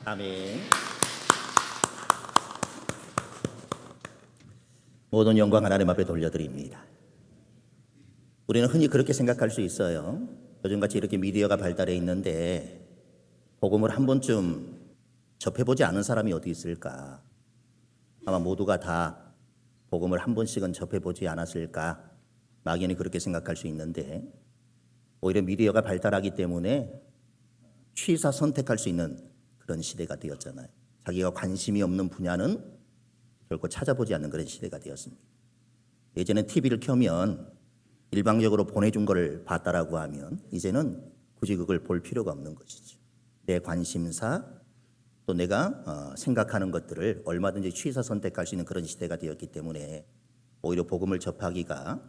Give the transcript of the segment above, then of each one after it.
아멘. 모든 영광 하나님 앞에 돌려드립니다. 우리는 흔히 그렇게 생각할 수 있어요. 요즘같이 이렇게 미디어가 발달해 있는데 복음을 한 번쯤 접해보지 않은 사람이 어디 있을까? 아마 모두가 다 복음을 한 번씩은 접해보지 않았을까? 막연히 그렇게 생각할 수 있는데 오히려 미디어가 발달하기 때문에 취사 선택할 수 있는 그런 시대가 되었잖아요. 자기가 관심이 없는 분야는 결코 찾아보지 않는 그런 시대가 되었습니다. 예전엔 TV를 켜면 일방적으로 보내준 걸 봤다라고 하면 이제는 굳이 그걸 볼 필요가 없는 것이죠. 내 관심사 또 내가 생각하는 것들을 얼마든지 취사 선택할 수 있는 그런 시대가 되었기 때문에 오히려 복음을 접하기가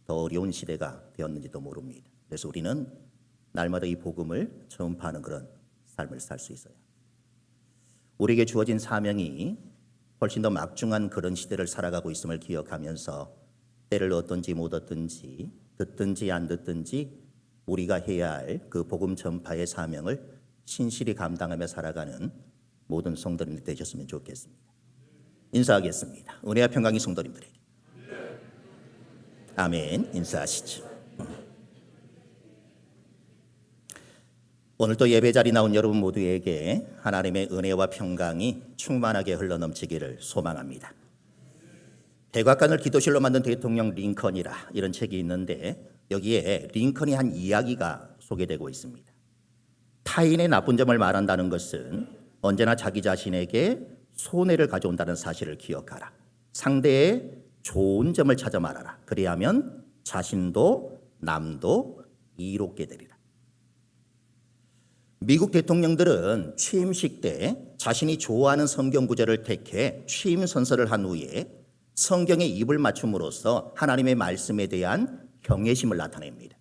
더 어려운 시대가 되었는지도 모릅니다. 그래서 우리는 날마다 이 복음을 전파하는 그런 삶을 살 수 있어요. 우리에게 주어진 사명이 훨씬 더 막중한 그런 시대를 살아가고 있음을 기억하면서 때를 얻든지 못 얻든지 듣든지 안 듣든지 우리가 해야 할 그 복음 전파의 사명을 신실히 감당하며 살아가는 모든 성도님들 되셨으면 좋겠습니다. 인사하겠습니다. 은혜와 평강이 성도님들에게. 아멘. 인사하시죠. 오늘도 예배 자리 나온 여러분 모두에게 하나님의 은혜와 평강이 충만하게 흘러넘치기를 소망합니다. 백악관을 기도실로 만든 대통령 링컨이라 이런 책이 있는데 여기에 링컨이 한 이야기가 소개되고 있습니다. 타인의 나쁜 점을 말한다는 것은 언제나 자기 자신에게 손해를 가져온다는 사실을 기억하라. 상대의 좋은 점을 찾아 말하라. 그리하면 자신도 남도 이롭게 되리라. 미국 대통령들은 취임식 때 자신이 좋아하는 성경 구절을 택해 취임 선서를 한 후에 성경에 입을 맞춤으로써 하나님의 말씀에 대한 경외심을 나타냅니다.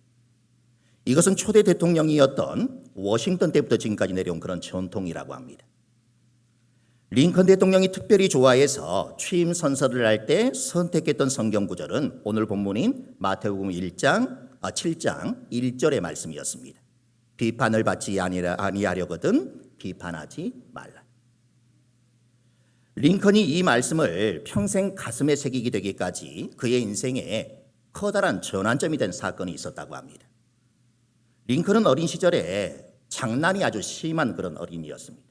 이것은 초대 대통령이었던 워싱턴 때부터 지금까지 내려온 그런 전통이라고 합니다. 링컨 대통령이 특별히 좋아해서 취임 선서를 할 때 선택했던 성경 구절은 오늘 본문인 마태복음 7장 1절의 말씀이었습니다. 비판을 받지 아니하려거든 비판하지 말라. 링컨이 이 말씀을 평생 가슴에 새기게 되기까지 그의 인생에 커다란 전환점이 된 사건이 있었다고 합니다. 링컨은 어린 시절에 장난이 아주 심한 그런 어린이였습니다.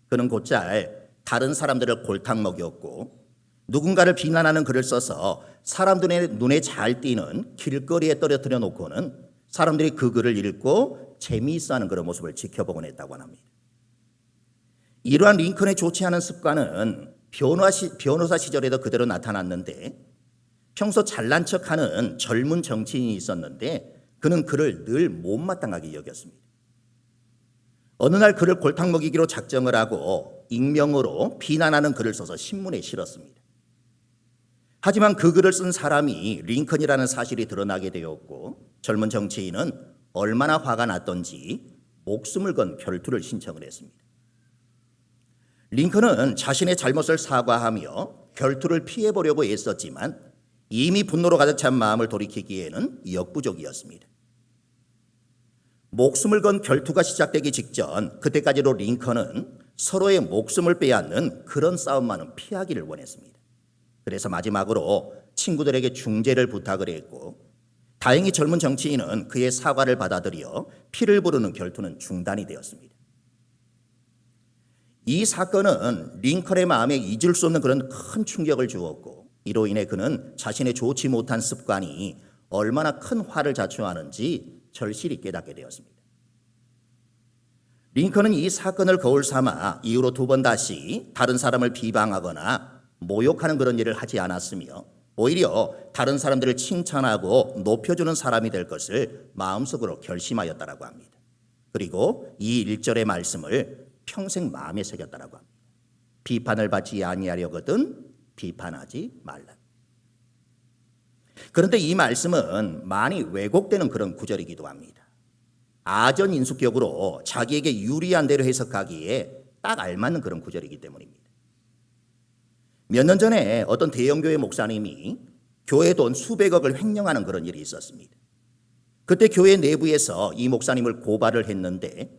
그는 곧잘 다른 사람들을 골탕 먹였고 누군가를 비난하는 글을 써서 사람들의 눈에 잘 띄는 길거리에 떨어뜨려 놓고는 사람들이 그 글을 읽고 재미있어하는 그런 모습을 지켜보곤 했다고 합니다. 이러한 링컨의 좋지 않은 습관은 변호사 시절에도 그대로 나타났는데 평소 잘난 척하는 젊은 정치인이 있었는데 그는 그를 늘 못마땅하게 여겼습니다. 어느 날 그를 골탕 먹이기로 작정을 하고 익명으로 비난하는 글을 써서 신문에 실었습니다. 하지만 그 글을 쓴 사람이 링컨이라는 사실이 드러나게 되었고 젊은 정치인은 얼마나 화가 났던지 목숨을 건 결투를 신청을 했습니다. 링컨은 자신의 잘못을 사과하며 결투를 피해보려고 애썼지만 이미 분노로 가득 찬 마음을 돌이키기에는 역부족이었습니다. 목숨을 건 결투가 시작되기 직전 그때까지도 링컨은 서로의 목숨을 빼앗는 그런 싸움만은 피하기를 원했습니다. 그래서 마지막으로 친구들에게 중재를 부탁을 했고 다행히 젊은 정치인은 그의 사과를 받아들여 피를 부르는 결투는 중단이 되었습니다. 이 사건은 링컨의 마음에 잊을 수 없는 그런 큰 충격을 주었고 이로 인해 그는 자신의 좋지 못한 습관이 얼마나 큰 화를 자초하는지 절실히 깨닫게 되었습니다. 링컨은 이 사건을 거울 삼아 이후로 두 번 다시 다른 사람을 비방하거나 모욕하는 그런 일을 하지 않았으며 오히려 다른 사람들을 칭찬하고 높여주는 사람이 될 것을 마음속으로 결심하였다라고 합니다. 그리고 이 1절의 말씀을 평생 마음에 새겼다라고 합니다. 비판을 받지 아니하려거든 비판하지 말라. 그런데 이 말씀은 많이 왜곡되는 그런 구절이기도 합니다. 아전인수격으로 자기에게 유리한 대로 해석하기에 딱 알맞는 그런 구절이기 때문입니다. 몇 년 전에 어떤 대형교회 목사님이 교회 돈 수백억을 횡령하는 그런 일이 있었습니다. 그때 교회 내부에서 이 목사님을 고발을 했는데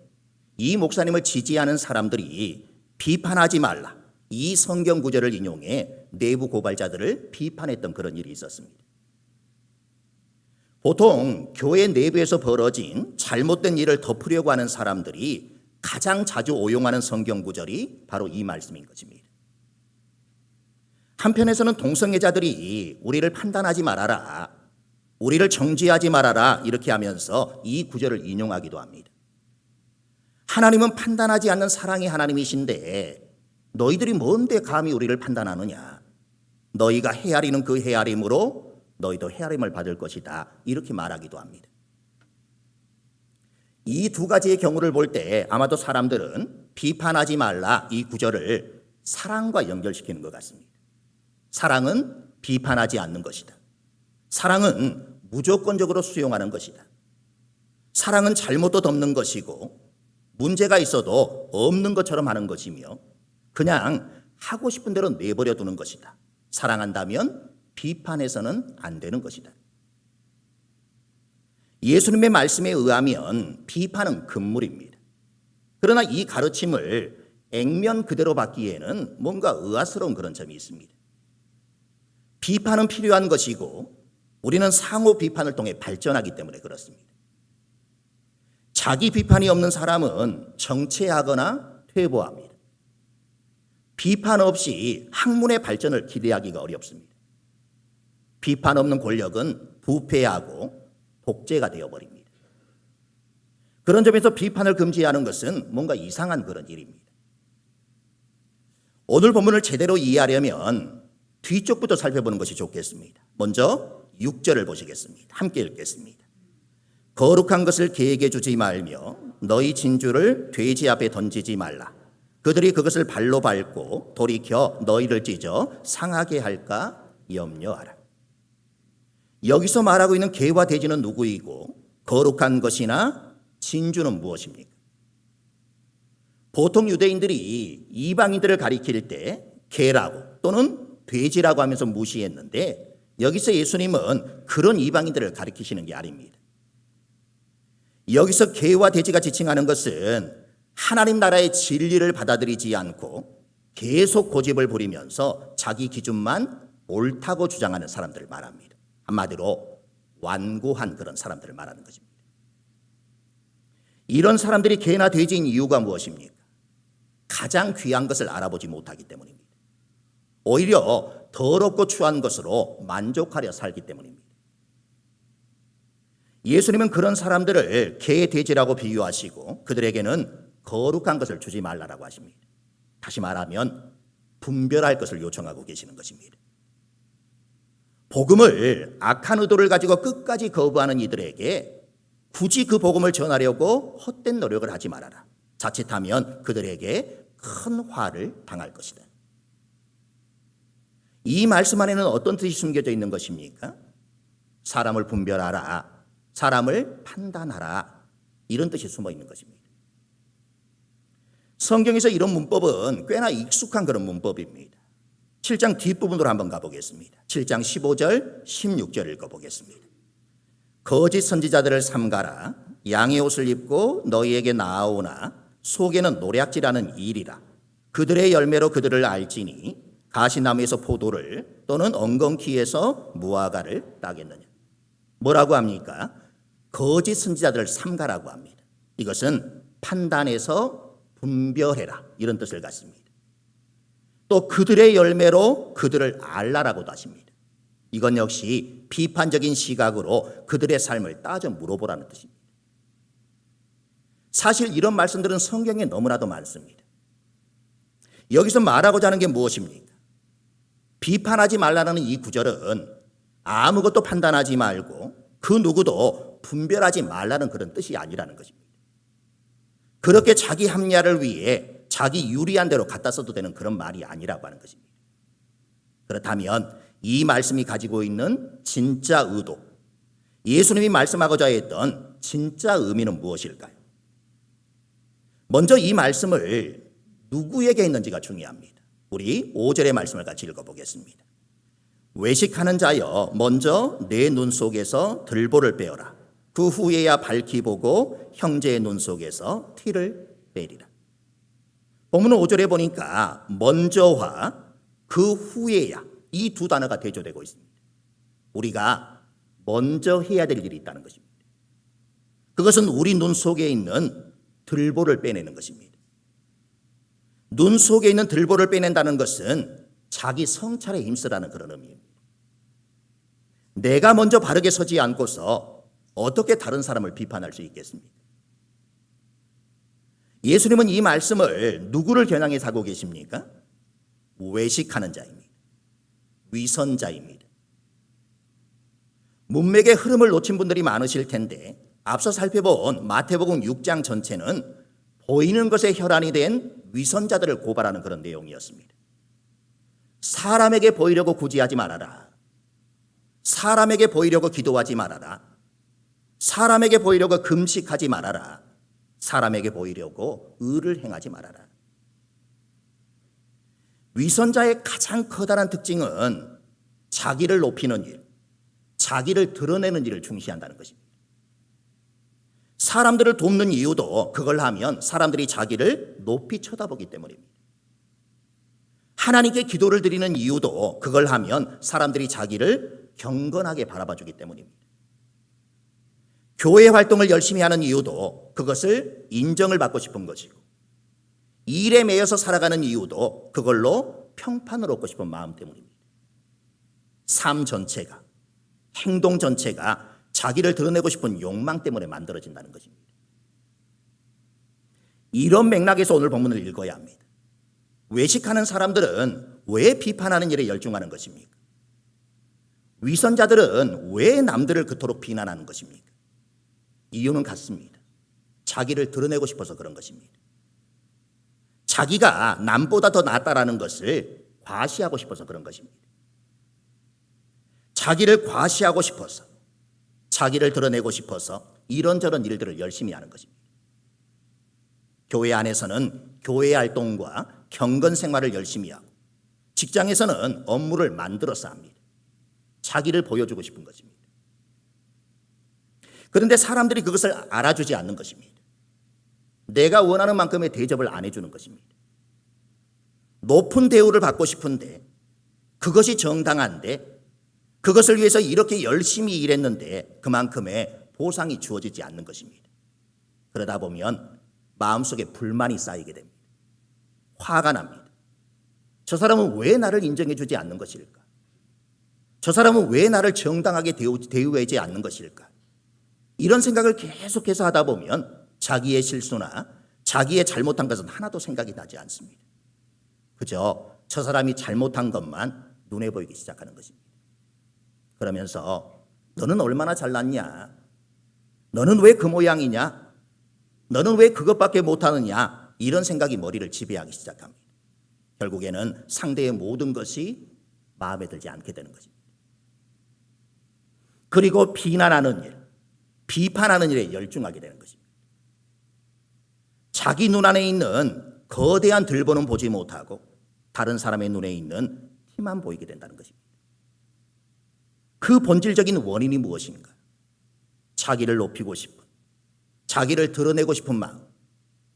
이 목사님을 지지하는 사람들이 비판하지 말라, 이 성경 구절을 인용해 내부 고발자들을 비판했던 그런 일이 있었습니다. 보통 교회 내부에서 벌어진 잘못된 일을 덮으려고 하는 사람들이 가장 자주 오용하는 성경 구절이 바로 이 말씀인 것입니다. 한편에서는 동성애자들이 우리를 판단하지 말아라, 우리를 정죄하지 말아라 이렇게 하면서 이 구절을 인용하기도 합니다. 하나님은 판단하지 않는 사랑의 하나님이신데 너희들이 뭔데 감히 우리를 판단하느냐, 너희가 헤아리는 그 헤아림으로 너희도 헤아림을 받을 것이다 이렇게 말하기도 합니다. 이 두 가지의 경우를 볼 때 아마도 사람들은 비판하지 말라 이 구절을 사랑과 연결시키는 것 같습니다. 사랑은 비판하지 않는 것이다. 사랑은 무조건적으로 수용하는 것이다. 사랑은 잘못도 덮는 것이고 문제가 있어도 없는 것처럼 하는 것이며 그냥 하고 싶은 대로 내버려 두는 것이다. 사랑한다면 비판해서는 안 되는 것이다. 예수님의 말씀에 의하면 비판은 금물입니다. 그러나 이 가르침을 액면 그대로 받기에는 뭔가 의아스러운 그런 점이 있습니다. 비판은 필요한 것이고 우리는 상호 비판을 통해 발전하기 때문에 그렇습니다. 자기 비판이 없는 사람은 정체하거나 퇴보합니다. 비판 없이 학문의 발전을 기대하기가 어렵습니다. 비판 없는 권력은 부패하고 독재가 되어버립니다. 그런 점에서 비판을 금지하는 것은 뭔가 이상한 그런 일입니다. 오늘 본문을 제대로 이해하려면 뒤쪽부터 살펴보는 것이 좋겠습니다. 먼저 6절을 보시겠습니다. 함께 읽겠습니다. 거룩한 것을 개에게 주지 말며 너희 진주를 돼지 앞에 던지지 말라. 그들이 그것을 발로 밟고 돌이켜 너희를 찢어 상하게 할까 염려하라. 여기서 말하고 있는 개와 돼지는 누구이고 거룩한 것이나 진주는 무엇입니까? 보통 유대인들이 이방인들을 가리킬 때 개라고 또는 돼지라고 하면서 무시했는데 여기서 예수님은 그런 이방인들을 가리키시는 게 아닙니다. 여기서 개와 돼지가 지칭하는 것은 하나님 나라의 진리를 받아들이지 않고 계속 고집을 부리면서 자기 기준만 옳다고 주장하는 사람들을 말합니다. 한마디로 완고한 그런 사람들을 말하는 것입니다. 이런 사람들이 개나 돼지인 이유가 무엇입니까? 가장 귀한 것을 알아보지 못하기 때문입니다. 오히려 더럽고 추한 것으로 만족하려 살기 때문입니다. 예수님은 그런 사람들을 개, 돼지라고 비유하시고 그들에게는 거룩한 것을 주지 말라라고 하십니다. 다시 말하면 분별할 것을 요청하고 계시는 것입니다. 복음을 악한 의도를 가지고 끝까지 거부하는 이들에게 굳이 그 복음을 전하려고 헛된 노력을 하지 말아라. 자칫하면 그들에게 큰 화를 당할 것이다. 이 말씀 안에는 어떤 뜻이 숨겨져 있는 것입니까? 사람을 분별하라, 사람을 판단하라, 이런 뜻이 숨어 있는 것입니다. 성경에서 이런 문법은 꽤나 익숙한 그런 문법입니다. 7장 뒷부분으로 한번 가보겠습니다. 7장 15절, 16절 읽어보겠습니다. 거짓 선지자들을 삼가라. 양의 옷을 입고 너희에게 나아오나 속에는 노략질하는 일이라. 그들의 열매로 그들을 알지니 가시나무에서 포도를 또는 엉겅퀴에서 무화과를 따겠느냐. 뭐라고 합니까? 거짓 선지자들을 삼가라고 합니다. 이것은 판단해서 분별해라 이런 뜻을 갖습니다. 또 그들의 열매로 그들을 알라라고도 하십니다. 이건 역시 비판적인 시각으로 그들의 삶을 따져 물어보라는 뜻입니다. 사실 이런 말씀들은 성경에 너무나도 많습니다. 여기서 말하고자 하는 게 무엇입니까? 비판하지 말라는 이 구절은 아무것도 판단하지 말고 그 누구도 분별하지 말라는 그런 뜻이 아니라는 것입니다. 그렇게 자기 합리화를 위해 자기 유리한 대로 갖다 써도 되는 그런 말이 아니라고 하는 것입니다. 그렇다면 이 말씀이 가지고 있는 진짜 의도, 예수님이 말씀하고자 했던 진짜 의미는 무엇일까요? 먼저 이 말씀을 누구에게 했는지가 중요합니다. 우리 5절의 말씀을 같이 읽어보겠습니다. 외식하는 자여 먼저 내 눈 속에서 들보를 빼어라. 그 후에야 밝히 보고 형제의 눈 속에서 티를 빼리라. 본문 5절에 보니까 먼저와 그 후에야 이 두 단어가 대조되고 있습니다. 우리가 먼저 해야 될 일이 있다는 것입니다. 그것은 우리 눈 속에 있는 들보를 빼내는 것입니다. 눈 속에 있는 들보를 빼낸다는 것은 자기 성찰에 힘쓰라는 그런 의미입니다. 내가 먼저 바르게 서지 않고서 어떻게 다른 사람을 비판할 수 있겠습니까? 예수님은 이 말씀을 누구를 겨냥해서 하고 계십니까? 외식하는 자입니다. 위선자입니다. 문맥의 흐름을 놓친 분들이 많으실 텐데 앞서 살펴본 마태복음 6장 전체는 보이는 것에 혈안이 된 위선자들을 고발하는 그런 내용이었습니다. 사람에게 보이려고 구제하지 말아라. 사람에게 보이려고 기도하지 말아라. 사람에게 보이려고 금식하지 말아라. 사람에게 보이려고 의를 행하지 말아라. 위선자의 가장 커다란 특징은 자기를 높이는 일, 자기를 드러내는 일을 중시한다는 것입니다. 사람들을 돕는 이유도 그걸 하면 사람들이 자기를 높이 쳐다보기 때문입니다. 하나님께 기도를 드리는 이유도 그걸 하면 사람들이 자기를 경건하게 바라봐 주기 때문입니다. 교회 활동을 열심히 하는 이유도 그것을 인정을 받고 싶은 것이고, 일에 매여서 살아가는 이유도 그걸로 평판을 얻고 싶은 마음 때문입니다. 삶 전체가, 행동 전체가 자기를 드러내고 싶은 욕망 때문에 만들어진다는 것입니다. 이런 맥락에서 오늘 본문을 읽어야 합니다. 외식하는 사람들은 왜 비판하는 일에 열중하는 것입니까? 위선자들은 왜 남들을 그토록 비난하는 것입니까? 이유는 같습니다. 자기를 드러내고 싶어서 그런 것입니다. 자기가 남보다 더 낫다라는 것을 과시하고 싶어서 그런 것입니다. 자기를 과시하고 싶어서, 자기를 드러내고 싶어서 이런저런 일들을 열심히 하는 것입니다. 교회 안에서는 교회 활동과 경건 생활을 열심히 하고, 직장에서는 업무를 만들어서 합니다. 자기를 보여주고 싶은 것입니다. 그런데 사람들이 그것을 알아주지 않는 것입니다. 내가 원하는 만큼의 대접을 안 해주는 것입니다. 높은 대우를 받고 싶은데, 그것이 정당한데, 그것을 위해서 이렇게 열심히 일했는데 그만큼의 보상이 주어지지 않는 것입니다. 그러다 보면 마음속에 불만이 쌓이게 됩니다. 화가 납니다. 저 사람은 왜 나를 인정해 주지 않는 것일까? 저 사람은 왜 나를 정당하게 대우하지 않는 것일까? 이런 생각을 계속해서 하다 보면 자기의 실수나 자기의 잘못한 것은 하나도 생각이 나지 않습니다. 그저 저 사람이 잘못한 것만 눈에 보이기 시작하는 것입니다. 그러면서 너는 얼마나 잘났냐? 너는 왜 그 모양이냐? 너는 왜 그것밖에 못하느냐? 이런 생각이 머리를 지배하기 시작합니다. 결국에는 상대의 모든 것이 마음에 들지 않게 되는 것입니다. 그리고 비난하는 일, 비판하는 일에 열중하게 되는 것입니다. 자기 눈 안에 있는 거대한 들보는 보지 못하고 다른 사람의 눈에 있는 티만 보이게 된다는 것입니다. 그 본질적인 원인이 무엇인가? 자기를 높이고 싶은, 자기를 드러내고 싶은 마음,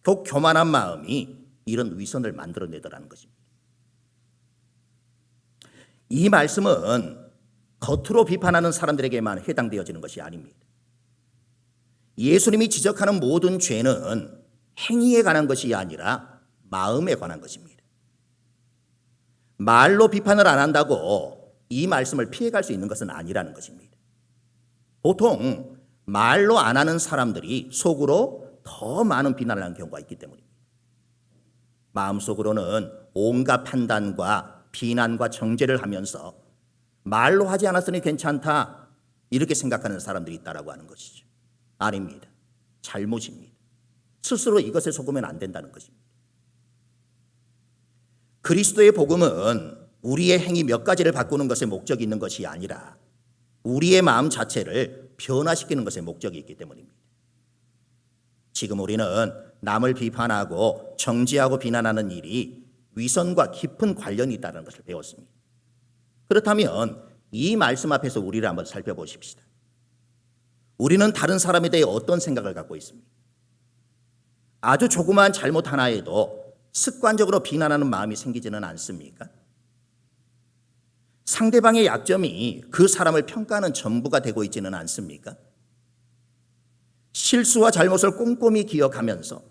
그 교만한 마음이 이런 위선을 만들어내더라는 것입니다. 이 말씀은 겉으로 비판하는 사람들에게만 해당되어지는 것이 아닙니다. 예수님이 지적하는 모든 죄는 행위에 관한 것이 아니라 마음에 관한 것입니다. 말로 비판을 안 한다고 이 말씀을 피해갈 수 있는 것은 아니라는 것입니다. 보통 말로 안 하는 사람들이 속으로 더 많은 비난을 하는 경우가 있기 때문입니다. 마음속으로는 온갖 판단과 비난과 정죄를 하면서 말로 하지 않았으니 괜찮다 이렇게 생각하는 사람들이 있다라고 하는 것이죠. 아닙니다. 잘못입니다. 스스로 이것에 속으면 안 된다는 것입니다. 그리스도의 복음은 우리의 행위 몇 가지를 바꾸는 것에 목적이 있는 것이 아니라 우리의 마음 자체를 변화시키는 것에 목적이 있기 때문입니다. 지금 우리는 남을 비판하고 정죄하고 비난하는 일이 위선과 깊은 관련이 있다는 것을 배웠습니다. 그렇다면 이 말씀 앞에서 우리를 한번 살펴보십시다. 우리는 다른 사람에 대해 어떤 생각을 갖고 있습니까? 아주 조그마한 잘못 하나에도 습관적으로 비난하는 마음이 생기지는 않습니까? 상대방의 약점이 그 사람을 평가하는 전부가 되고 있지는 않습니까? 실수와 잘못을 꼼꼼히 기억하면서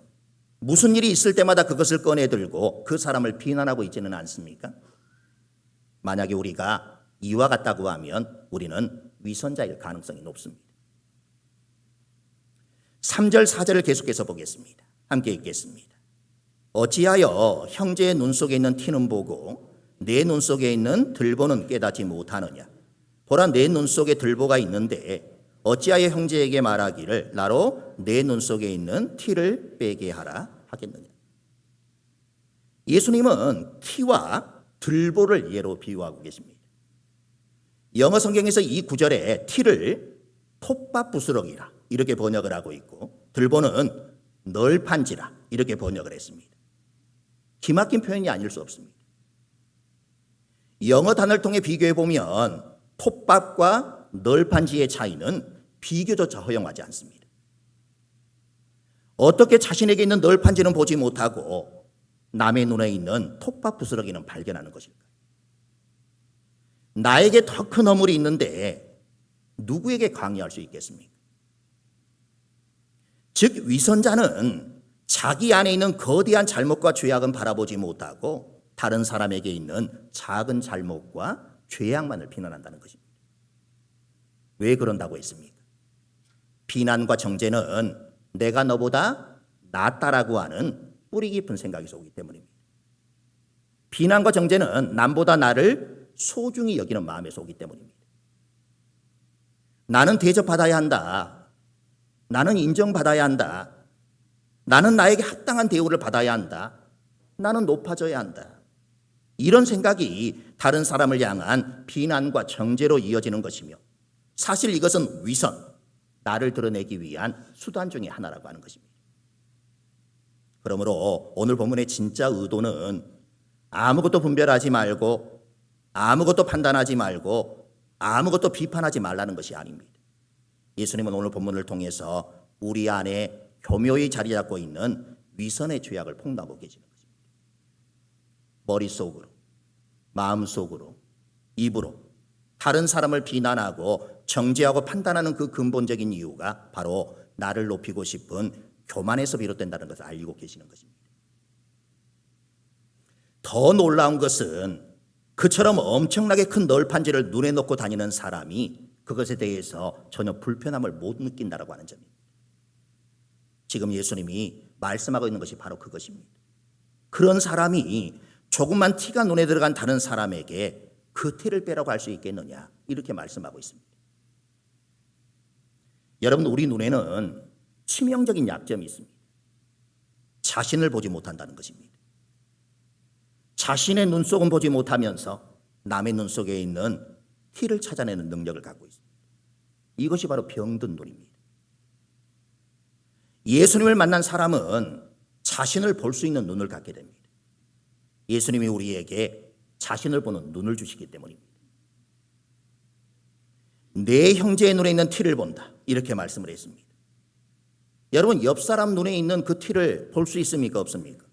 무슨 일이 있을 때마다 그것을 꺼내들고 그 사람을 비난하고 있지는 않습니까? 만약에 우리가 이와 같다고 하면 우리는 위선자일 가능성이 높습니다. 3절, 4절을 계속해서 보겠습니다. 함께 읽겠습니다. 어찌하여 형제의 눈 속에 있는 티는 보고 내 눈 속에 있는 들보는 깨닫지 못하느냐? 보라, 내 눈 속에 들보가 있는데 어찌하여 형제에게 말하기를 나로 내 눈 속에 있는 티를 빼게 하라 하겠느냐? 예수님은 티와 들보를 예로 비유하고 계십니다. 영어 성경에서 이 구절에 티를 톱밥 부스러기라 이렇게 번역을 하고 있고 들보는 널판지라 이렇게 번역을 했습니다. 기막힌 표현이 아닐 수 없습니다. 영어 단어를 통해 비교해 보면 톱밥과 널판지의 차이는 비교조차 허용하지 않습니다. 어떻게 자신에게 있는 널판지는 보지 못하고 남의 눈에 있는 톱밥 부스러기는 발견하는 것일까? 나에게 더 큰 허물이 있는데 누구에게 강요할 수 있겠습니까? 즉 위선자는 자기 안에 있는 거대한 잘못과 죄악은 바라보지 못하고 다른 사람에게 있는 작은 잘못과 죄악만을 비난한다는 것입니다. 왜 그런다고 했습니까? 비난과 정죄는 내가 너보다 낫다라고 하는 뿌리 깊은 생각이 오기 때문입니다. 비난과 정죄는 남보다 나를 소중히 여기는 마음에서 오기 때문입니다. 나는 대접받아야 한다. 나는 인정받아야 한다. 나는 나에게 합당한 대우를 받아야 한다. 나는 높아져야 한다. 이런 생각이 다른 사람을 향한 비난과 정죄로 이어지는 것이며 사실 이것은 위선, 나를 드러내기 위한 수단 중의 하나라고 하는 것입니다. 그러므로 오늘 본문의 진짜 의도는 아무것도 분별하지 말고 아무것도 판단하지 말고 아무것도 비판하지 말라는 것이 아닙니다. 예수님은 오늘 본문을 통해서 우리 안에 교묘히 자리 잡고 있는 위선의 죄악을 폭로하고 계시는 것입니다. 머릿속으로, 마음속으로, 입으로 다른 사람을 비난하고 정죄하고 판단하는 그 근본적인 이유가 바로 나를 높이고 싶은 교만에서 비롯된다는 것을 알고 계시는 것입니다. 더 놀라운 것은 그처럼 엄청나게 큰 널판지를 눈에 넣고 다니는 사람이 그것에 대해서 전혀 불편함을 못 느낀다라고 하는 점입니다. 지금 예수님이 말씀하고 있는 것이 바로 그것입니다. 그런 사람이 조금만 티가 눈에 들어간 다른 사람에게 그 티를 빼라고 할 수 있겠느냐 이렇게 말씀하고 있습니다. 여러분, 우리 눈에는 치명적인 약점이 있습니다. 자신을 보지 못한다는 것입니다. 자신의 눈 속은 보지 못하면서 남의 눈 속에 있는 티를 찾아내는 능력을 갖고 있습니다. 이것이 바로 병든 눈입니다. 예수님을 만난 사람은 자신을 볼 수 있는 눈을 갖게 됩니다. 예수님이 우리에게 자신을 보는 눈을 주시기 때문입니다. 내 형제의 눈에 있는 티를 본다 이렇게 말씀을 했습니다. 여러분, 옆 사람 눈에 있는 그 티를 볼 수 있습니까? 없습니까?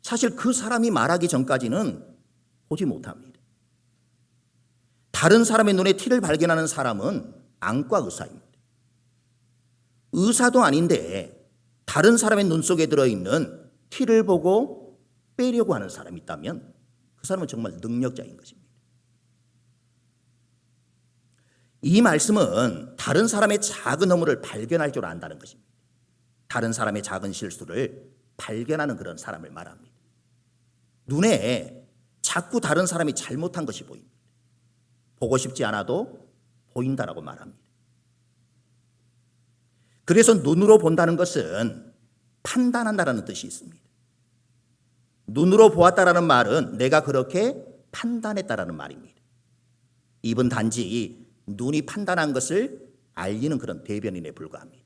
사실 그 사람이 말하기 전까지는 보지 못합니다. 다른 사람의 눈에 티를 발견하는 사람은 안과 의사입니다. 의사도 아닌데 다른 사람의 눈 속에 들어있는 티를 보고 빼려고 하는 사람이 있다면 그 사람은 정말 능력자인 것입니다. 이 말씀은 다른 사람의 작은 허물을 발견할 줄 안다는 것입니다. 다른 사람의 작은 실수를 발견하는 그런 사람을 말합니다. 눈에 자꾸 다른 사람이 잘못한 것이 보입니다. 보고 싶지 않아도 보인다라고 말합니다. 그래서 눈으로 본다는 것은 판단한다라는 뜻이 있습니다. 눈으로 보았다라는 말은 내가 그렇게 판단했다라는 말입니다. 입은 단지 눈이 판단한 것을 알리는 그런 대변인에 불과합니다.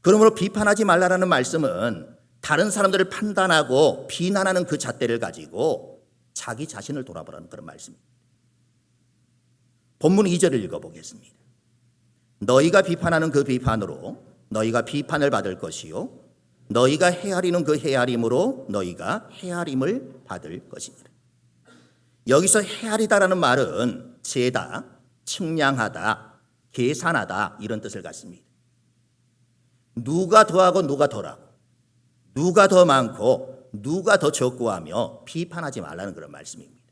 그러므로 비판하지 말라라는 말씀은 다른 사람들을 판단하고 비난하는 그 잣대를 가지고 자기 자신을 돌아보라는 그런 말씀입니다. 본문 2절을 읽어보겠습니다. 너희가 비판하는 그 비판으로 너희가 비판을 받을 것이요 너희가 헤아리는 그 헤아림으로 너희가 헤아림을 받을 것이니라. 여기서 헤아리다라는 말은 재다, 측량하다, 계산하다 이런 뜻을 갖습니다. 누가 더하고 누가 덜하고 누가 더 많고 누가 더 적고 하며 비판하지 말라는 그런 말씀입니다.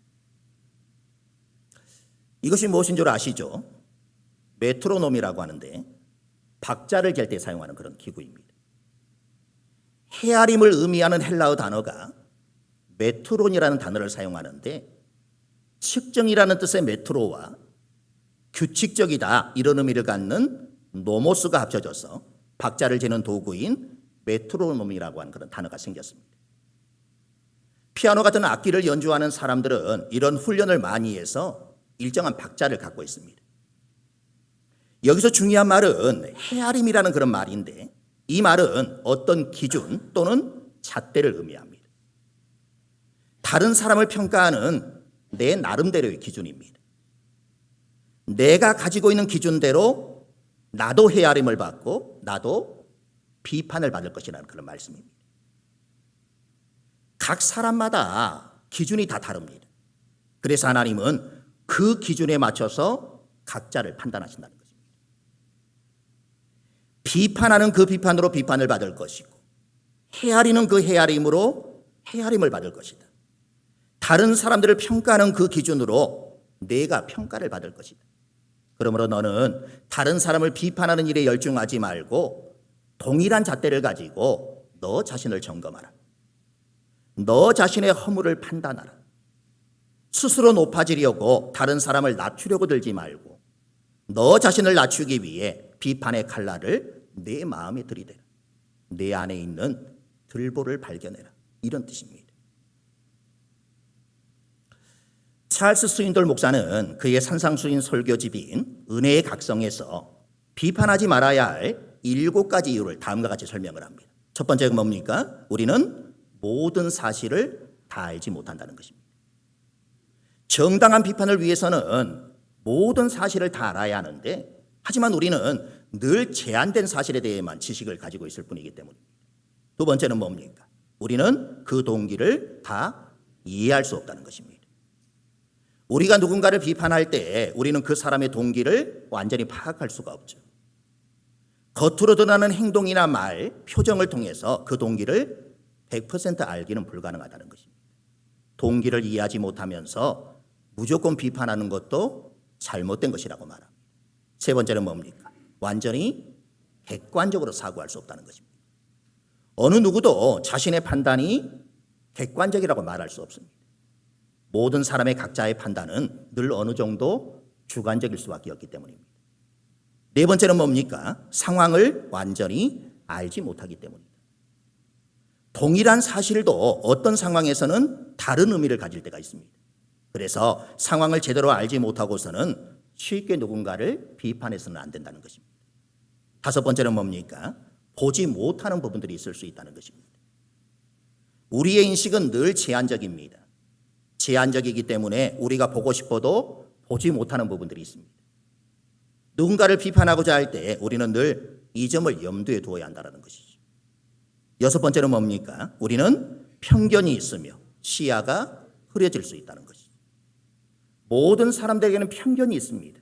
이것이 무엇인 줄 아시죠? 메트로놈이라고 하는데 박자를 잴 때 사용하는 그런 기구입니다. 헤아림을 의미하는 헬라어 단어가 메트론이라는 단어를 사용하는데 측정이라는 뜻의 메트로와 규칙적이다 이런 의미를 갖는 노모스가 합쳐져서 박자를 재는 도구인 메트로놈이라고 하는 그런 단어가 생겼습니다. 피아노 같은 악기를 연주하는 사람들은 이런 훈련을 많이 해서 일정한 박자를 갖고 있습니다. 여기서 중요한 말은 헤아림이라는 그런 말인데 이 말은 어떤 기준 또는 잣대를 의미합니다. 다른 사람을 평가하는 내 나름대로의 기준입니다. 내가 가지고 있는 기준대로 나도 헤아림을 받고 나도 비판을 받을 것이라는 그런 말씀입니다. 각 사람마다 기준이 다 다릅니다. 그래서 하나님은 그 기준에 맞춰서 각자를 판단하신다는 것입니다. 비판하는 그 비판으로 비판을 받을 것이고 헤아리는 그 헤아림으로 헤아림을 받을 것이다. 다른 사람들을 평가하는 그 기준으로 내가 평가를 받을 것이다. 그러므로 너는 다른 사람을 비판하는 일에 열중하지 말고 동일한 잣대를 가지고 너 자신을 점검하라. 너 자신의 허물을 판단하라. 스스로 높아지려고 다른 사람을 낮추려고 들지 말고 너 자신을 낮추기 위해 비판의 칼날을 내 마음에 들이대라. 내 안에 있는 들보를 발견해라. 이런 뜻입니다. 찰스 스윈돌 목사는 그의 산상수인 설교집인 은혜의 각성에서 비판하지 말아야 할 7가지 이유를 다음과 같이 설명을 합니다. 첫 번째가 뭡니까? 우리는 모든 사실을 다 알지 못한다는 것입니다. 정당한 비판을 위해서는 모든 사실을 다 알아야 하는데 하지만 우리는 늘 제한된 사실에 대해만 지식을 가지고 있을 뿐이기 때문입니다. 두 번째는 뭡니까? 우리는 그 동기를 다 이해할 수 없다는 것입니다. 우리가 누군가를 비판할 때 우리는 그 사람의 동기를 완전히 파악할 수가 없죠. 겉으로 드러나는 행동이나 말, 표정을 통해서 그 동기를 100% 알기는 불가능하다는 것입니다. 동기를 이해하지 못하면서 무조건 비판하는 것도 잘못된 것이라고 말합니다. 세 번째는 뭡니까? 완전히 객관적으로 사고할 수 없다는 것입니다. 어느 누구도 자신의 판단이 객관적이라고 말할 수 없습니다. 모든 사람의 각자의 판단은 늘 어느 정도 주관적일 수밖에 없기 때문입니다. 네 번째는 뭡니까? 상황을 완전히 알지 못하기 때문입니다. 동일한 사실도 어떤 상황에서는 다른 의미를 가질 때가 있습니다. 그래서 상황을 제대로 알지 못하고서는 쉽게 누군가를 비판해서는 안 된다는 것입니다. 다섯 번째는 뭡니까? 보지 못하는 부분들이 있을 수 있다는 것입니다. 우리의 인식은 늘 제한적입니다. 제한적이기 때문에 우리가 보고 싶어도 보지 못하는 부분들이 있습니다. 누군가를 비판하고자 할 때 우리는 늘 이 점을 염두에 두어야 한다는 것이죠. 여섯 번째는 뭡니까? 우리는 편견이 있으며 시야가 흐려질 수 있다는 것이죠. 모든 사람들에게는 편견이 있습니다.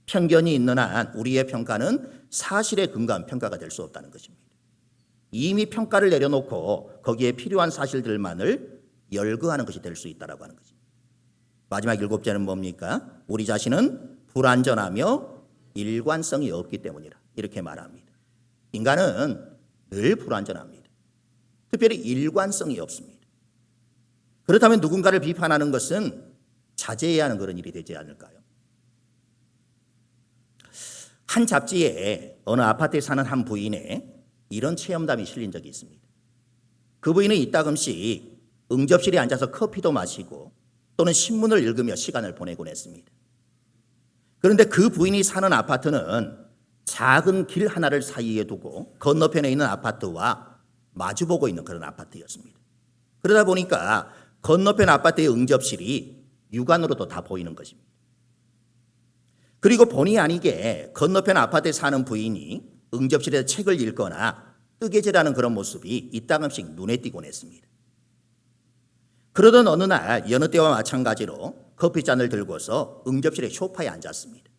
편견이 있는 한 우리의 평가는 사실에 근거한 평가가 될 수 없다는 것입니다. 이미 평가를 내려놓고 거기에 필요한 사실들만을 열거하는 것이 될 수 있다고 하는 것입니다. 마지막 7째는 뭡니까? 우리 자신은 불완전하며 일관성이 없기 때문이라 이렇게 말합니다. 인간은 늘 불완전합니다. 특별히 일관성이 없습니다. 그렇다면 누군가를 비판하는 것은 자제해야 하는 그런 일이 되지 않을까요? 한 잡지에 어느 아파트에 사는 한 부인의 이런 체험담이 실린 적이 있습니다. 그 부인은 이따금씩 응접실에 앉아서 커피도 마시고 또는 신문을 읽으며 시간을 보내곤 했습니다. 그런데 그 부인이 사는 아파트는 작은 길 하나를 사이에 두고 건너편에 있는 아파트와 마주보고 있는 그런 아파트였습니다. 그러다 보니까 건너편 아파트의 응접실이 육안으로도 다 보이는 것입니다. 그리고 본의 아니게 건너편 아파트에 사는 부인이 응접실에서 책을 읽거나 뜨개질하는 그런 모습이 이따금씩 눈에 띄곤 했습니다. 그러던 어느 날 여느 때와 마찬가지로 커피잔을 들고서 응접실의 소파에 앉았습니다.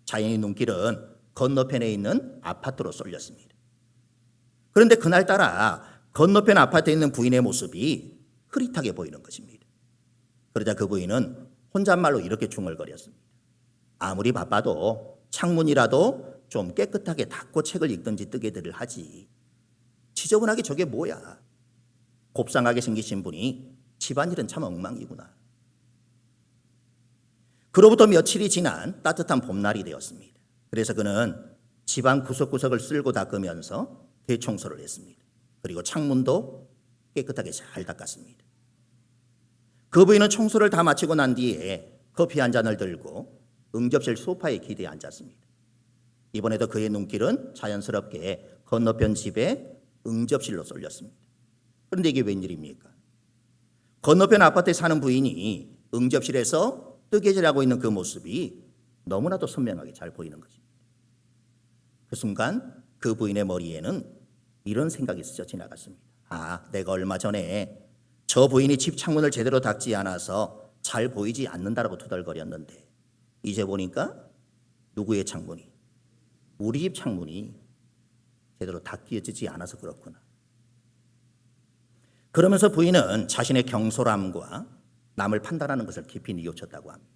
자연의 눈길은 건너편에 있는 아파트로 쏠렸습니다. 그런데 그날따라 건너편 아파트에 있는 부인의 모습이 흐릿하게 보이는 것입니다. 그러자 그 부인은 혼잣말로 이렇게 중얼거렸습니다. 아무리 바빠도 창문이라도 좀 깨끗하게 닫고 책을 읽든지 뜨개들을 하지. 지저분하게 저게 뭐야. 곱상하게 생기신 분이 집안일은 참 엉망이구나. 그로부터 며칠이 지난 따뜻한 봄날이 되었습니다. 그래서 그는 집안 구석구석을 쓸고 닦으면서 대청소를 했습니다. 그리고 창문도 깨끗하게 잘 닦았습니다. 그 부인은 청소를 다 마치고 난 뒤에 커피 한 잔을 들고 응접실 소파에 기대어 앉았습니다. 이번에도 그의 눈길은 자연스럽게 건너편 집의 응접실로 쏠렸습니다. 그런데 이게 웬일입니까? 건너편 아파트에 사는 부인이 응접실에서 뜨개질하고 있는 그 모습이 너무나도 선명하게 잘 보이는 것입니다. 그 순간 그 부인의 머리에는 이런 생각이 스쳐 지나갔습니다. 아, 내가 얼마 전에 저 부인이 집 창문을 제대로 닫지 않아서 잘 보이지 않는다라고 투덜거렸는데 이제 보니까 누구의 창문이? 우리 집 창문이 제대로 닫혀지지 않아서 그렇구나. 그러면서 부인은 자신의 경솔함과 남을 판단하는 것을 깊이 뉘우쳤다고 합니다.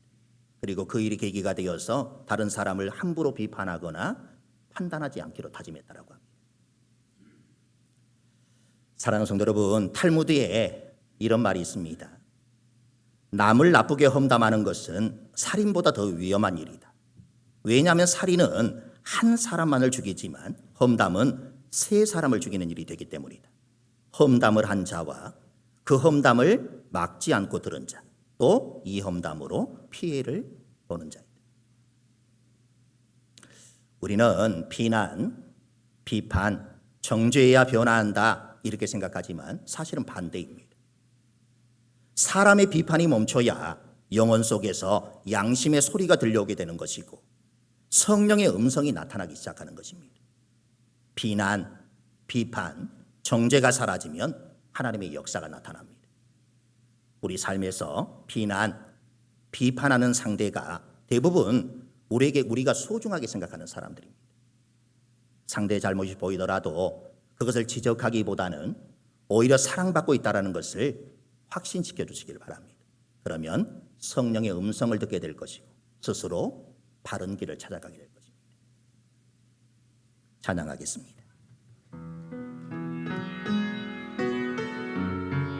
그리고 그 일이 계기가 되어서 다른 사람을 함부로 비판하거나 판단하지 않기로 다짐했다고 합니다. 사랑하는 성도 여러분, 탈무드에 이런 말이 있습니다. 남을 나쁘게 험담하는 것은 살인보다 더 위험한 일이다. 왜냐하면 살인은 한 사람만을 죽이지만 험담은 세 사람을 죽이는 일이 되기 때문이다. 험담을 한 자와 그 험담을 막지 않고 들은 자, 또 이 험담으로 피해를 보는 자이다. 우리는 비난, 비판, 정죄해야 변화한다 이렇게 생각하지만 사실은 반대입니다. 사람의 비판이 멈춰야 영혼 속에서 양심의 소리가 들려오게 되는 것이고 성령의 음성이 나타나기 시작하는 것입니다. 비난, 비판, 정죄가 사라지면 하나님의 역사가 나타납니다. 우리 삶에서 비난, 비판하는 상대가 대부분 우리가 소중하게 생각하는 사람들입니다. 상대의 잘못이 보이더라도 그것을 지적하기보다는 오히려 사랑받고 있다는 것을 확신시켜 주시길 바랍니다. 그러면 성령의 음성을 듣게 될 것이고 스스로 바른 길을 찾아가게 될 것입니다. 찬양하겠습니다.